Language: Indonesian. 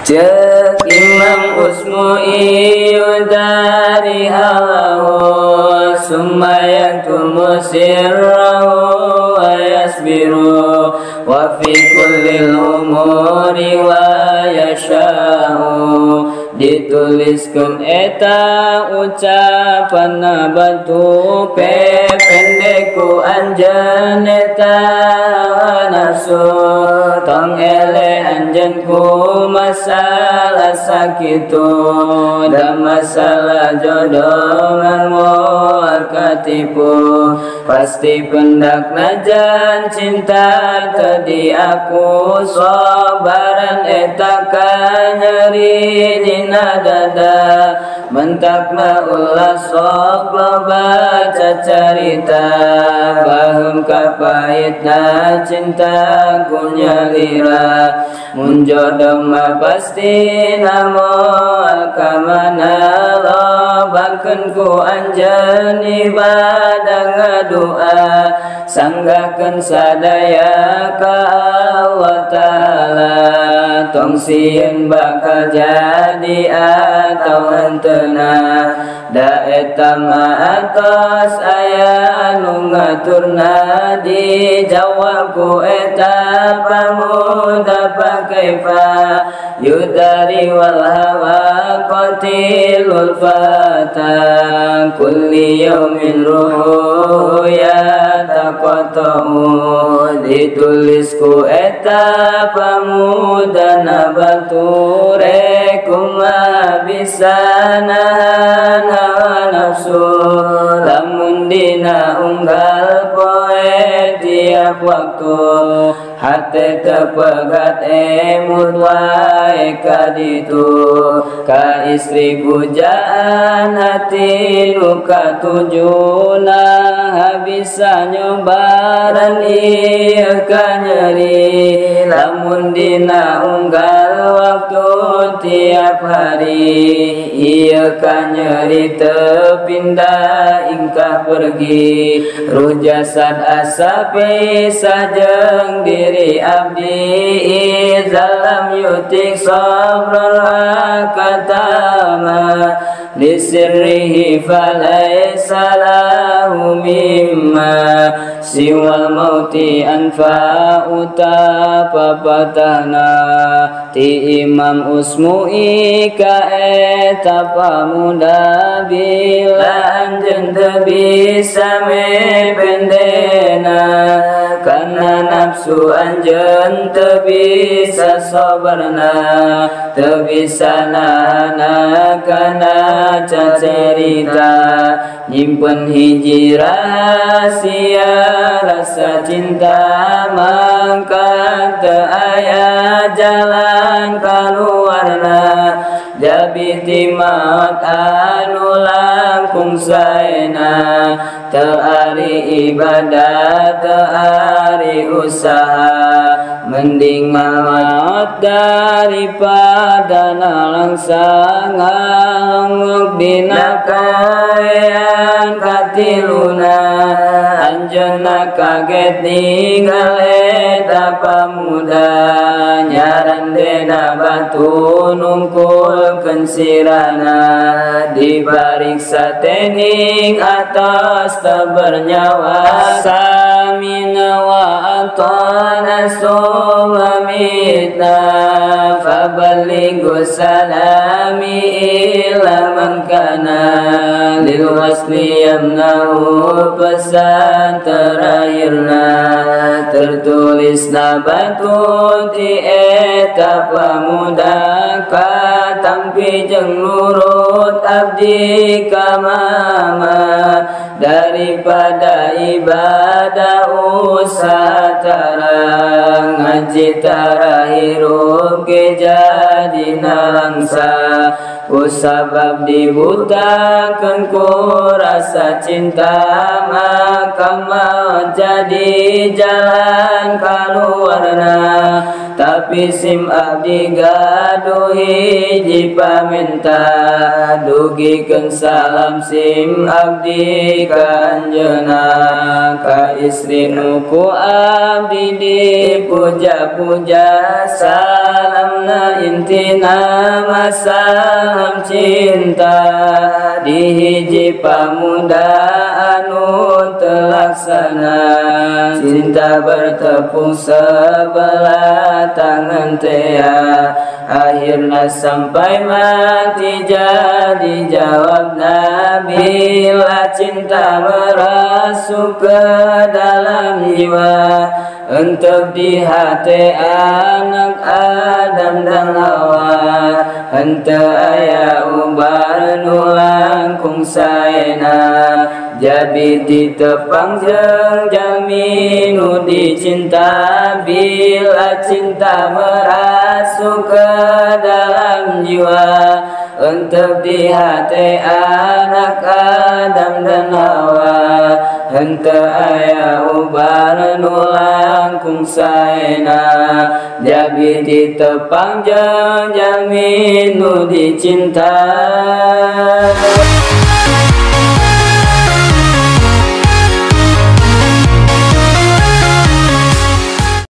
Cek Imam Usmu'i dari halahu summa yaktumu sirrahu wa yasbiru wa fi kullil umuri wa yasha'u. Dituliskan eta ucapan batu pendeku anjen eta nafsu tong ele anjenku masalah sakitu dan masalah jodoh ngamol katipu pasti pendak najan cinta tadi aku sobaran eta kanyeri dina dada mentakna ulah sok loba cacarita bahum kapahitna cinta kunyalira mun jodoh mah pasti namol kamana lobakeun ku anjeun ibadah ngadua sanggakeun sadaya ka Allah Ta'ala tong sieun bakal jadi atau hentena da eta mah atos aya nu ngaturna dijawab ku eta pamuda pakaifa yudari wal hawa qatilul fata kulli yaumin ruhu ya taqatu ditulis ku eta pamuda nabature kuma bisa nahan hawa nafsu lamun dina unggal poe tiap waktu hati tepegat emut wae kaditu ka istri pujaan hati nuka tujuna habisa nyobaran ieu ka nyeri lamun dina unggal waktu tiap hari ieu ka nyeri tepindah ingkah pergi ruh jasad asapi sajeng diri abdi zalam yutik sabrul katama lisirrihi falaysa lahu mimma siwal mauti anfa'u tapapatana ti Imam Usmu'i ka eta pamuda bila anjeun teu bisa mependena karena nafsu anjeun teu bisa sabarna teu bisa nahana kana cacarita nyimpen hiji rahasia rasa cinta mangka teu aya jalan kaluarna jabiti maut anu langkung saena teu ari ibadah teu ari usaha mending maut daripada nalangsang ngalongok dina kaean katiluna anjeunna kaget ninggal eta pamuda nyarandena batu nungkulkeun sirana dipariksa tening atas teu bernyawa samina wa atana sumamitna fabalighu salami ila man kana lil wasli yamnahu pesan terakhirna tertulis batu ti eta pamuda katampi jeung nurut abdi ka mama daripada ibadah usaha tara ngaji tara hirup ge jadina langsa kusabab dibutakeun ku rasa cinta maka mau jadi jalan kaluarna tapi sim abdi gaduh hiji paminta dugikeun salam sim abdi ka anjeunna ka istri nu ku abdi dipuja-puja salamna intina masalam cinta di hiji pamuda anu telaksana cinta bertepuk sebelah tangan tea akhirna sampai mati jadi jawab Nabi la cinta merasuk ke dalam jiwa untuk di hati anak Adam dan Hawa henteu aya ubar nu langkung saena jadi ditepang jeung jalmi nu dicinta bila cinta merasuk ke dalam jiwa untuk di hati anak Adam dan Hawa henteu aya ubar nu langkung saena jadi ditepang jeung jalmi nu dicinta